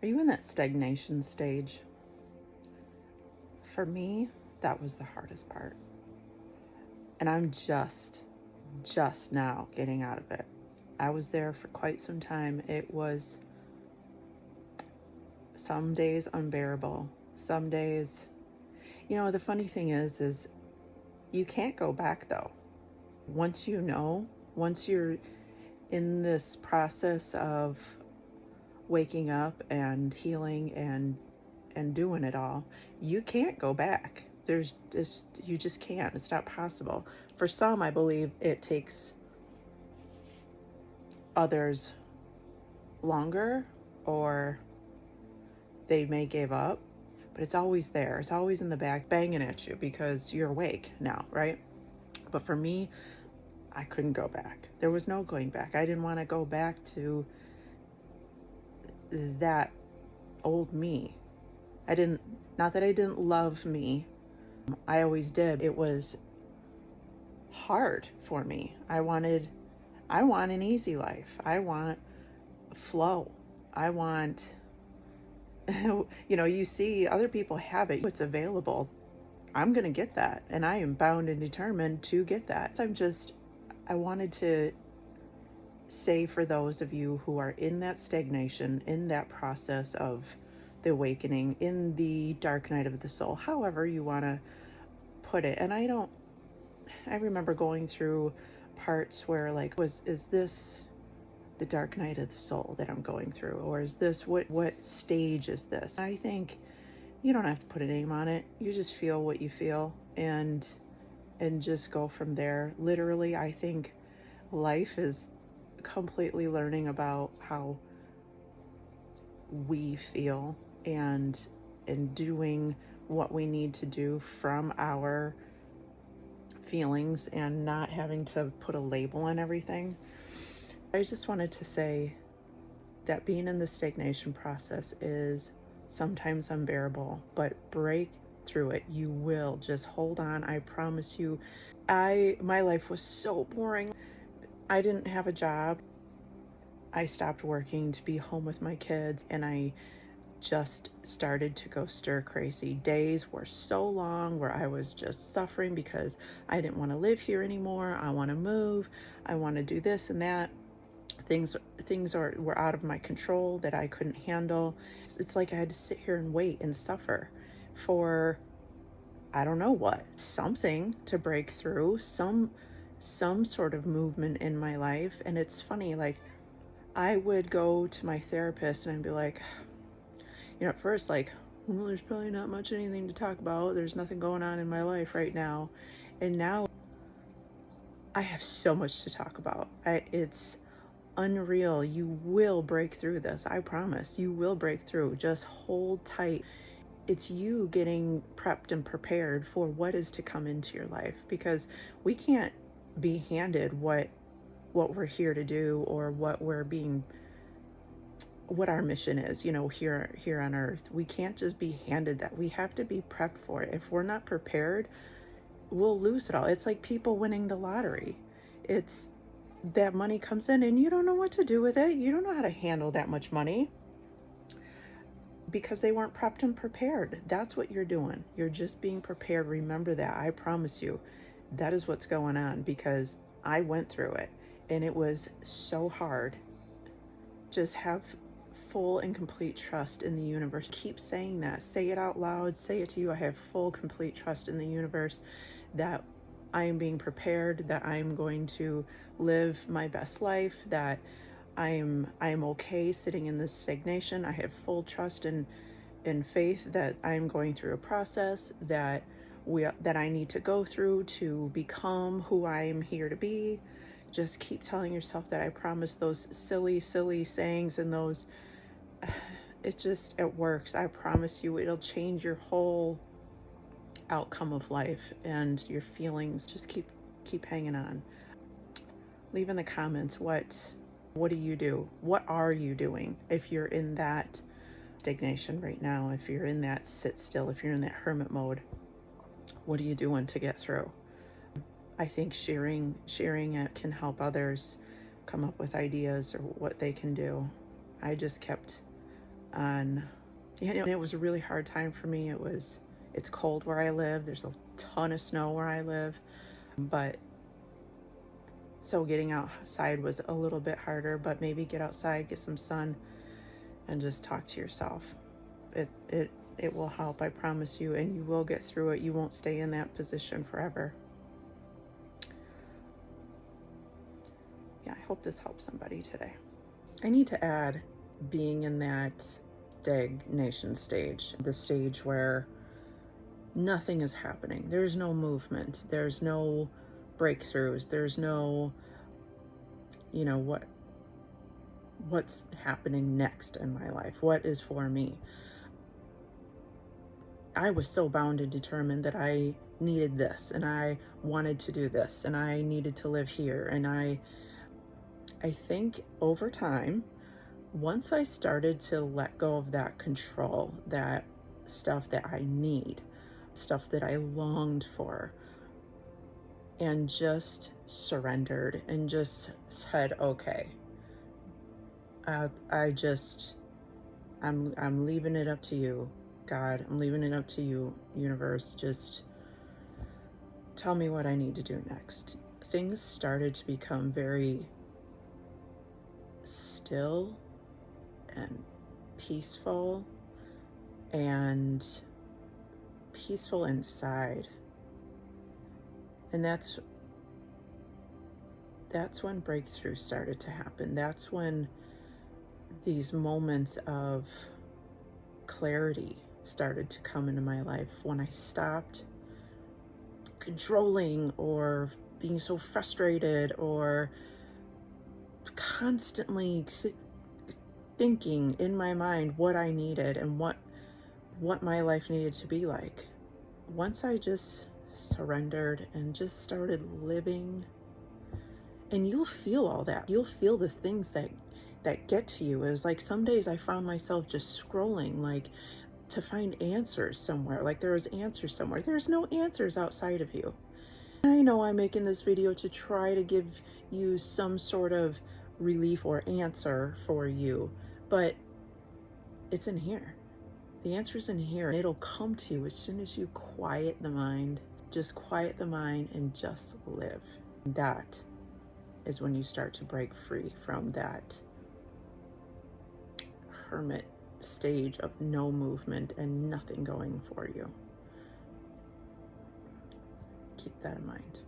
Are you in that stagnation stage? For me, that was the hardest part. And I'm just now getting out of it. I was there for quite some time. It was some days unbearable. Some days, the funny thing is you can't go back though. Once once you're in this process of waking up and healing and doing it all, you can't go back. You just can't. It's not possible. For some, I believe it takes others longer, or they may give up, but it's always there. It's always in the back banging at you because you're awake now, right? But for me, I couldn't go back. There was no going back. I didn't want to go back to that old me. Not that I didn't love me. I always did. It was hard for me. I want an easy life. I want flow. I want, you see other people have it. It's available. I'm going to get that. And I am bound and determined to get that. I wanted to say, for those of you who are in that stagnation, in that process of the awakening, in the dark night of the soul, however you want to put it. And I remember going through parts where is this the dark night of the soul that I'm going through? Or is this, what stage is this? I think you don't have to put a name on it. You just feel what you feel and just go from there. Literally, I think life is completely learning about how we feel and doing what we need to do from our feelings and not having to put a label on everything. I just wanted to say that being in the stagnation process is sometimes unbearable, but break through it. You will. Just hold on. I promise you. My life was so boring. I didn't have a job. I stopped working to be home with my kids, and I just started to go stir crazy. Days were so long where I was just suffering because I didn't want to live here anymore. I want to move. I want to do this and that. Things were out of my control that I couldn't handle. It's like I had to sit here and wait and suffer for I don't know what, something to break through, some sort of movement in my life. And it's funny, I would go to my therapist and I'd be like, at first, well, there's probably not much anything to talk about. There's nothing going on in my life right now. And now I have so much to talk about. It's unreal. You will break through this. I promise. You will break through. Just hold tight. It's you getting prepped and prepared for what is to come into your life, because we can't be handed what we're here to do or what our mission is, here on earth. We can't just be handed that. We have to be prepped for it. If we're not prepared, we'll lose it all. It's like people winning the lottery. It's that money comes in and you don't know what to do with it. You don't know how to handle that much money because they weren't prepped and prepared. That's what you're doing. You're just being prepared. Remember that. I promise you, that is what's going on, because I went through it and it was so hard. Just have full and complete trust in the universe. Keep saying that. Say it out loud. Say it to you. I have full, complete trust in the universe that I am being prepared, that I am going to live my best life, that I am okay sitting in this stagnation. I have full trust and faith that I am going through a process that I need to go through to become who I am here to be. Just keep telling yourself that. I promise. Those silly sayings and those, it works. I promise you, it'll change your whole outcome of life and your feelings. Just keep hanging on. Leave in the comments, what do you do? What are you doing if you're in that stagnation right now? If you're in that sit still, if you're in that hermit mode, what are you doing to get through? I think sharing it can help others come up with ideas or what they can do. I just kept on, it was a really hard time for me. It's cold where I live. There's a ton of snow where I live, but so getting outside was a little bit harder, but maybe get outside, get some sun, and just talk to yourself. It will help, I promise you, and you will get through it. You won't stay in that position forever. Yeah, I hope this helps somebody today. I need to add being in that stagnation stage, the stage where nothing is happening. There's no movement. There's no breakthroughs. There's no, what's happening next in my life? What is for me? I was so bound and determined that I needed this, and I wanted to do this, and I needed to live here. And I think over time, once I started to let go of that control, that stuff that I need, stuff that I longed for, and just surrendered and just said, okay, I'm leaving it up to you, God. I'm leaving it up to you, universe. Just tell me what I need to do next. Things started to become very still and peaceful inside. And that's when breakthrough started to happen. That's when these moments of clarity started to come into my life, when I stopped controlling or being so frustrated or constantly thinking in my mind what I needed and what my life needed to be like. Once I just surrendered and just started living, and you'll feel all that. You'll feel the things that get to you. It was like some days I found myself just scrolling, like to find answers somewhere, like there was answers somewhere. There's no answers outside of you. I know I'm making this video to try to give you some sort of relief or answer for you, but it's in here. The answer's in here. It'll come to you as soon as you quiet the mind. Just quiet the mind and just live. That is when you start to break free from that hermit stage of no movement and nothing going for you. Keep that in mind.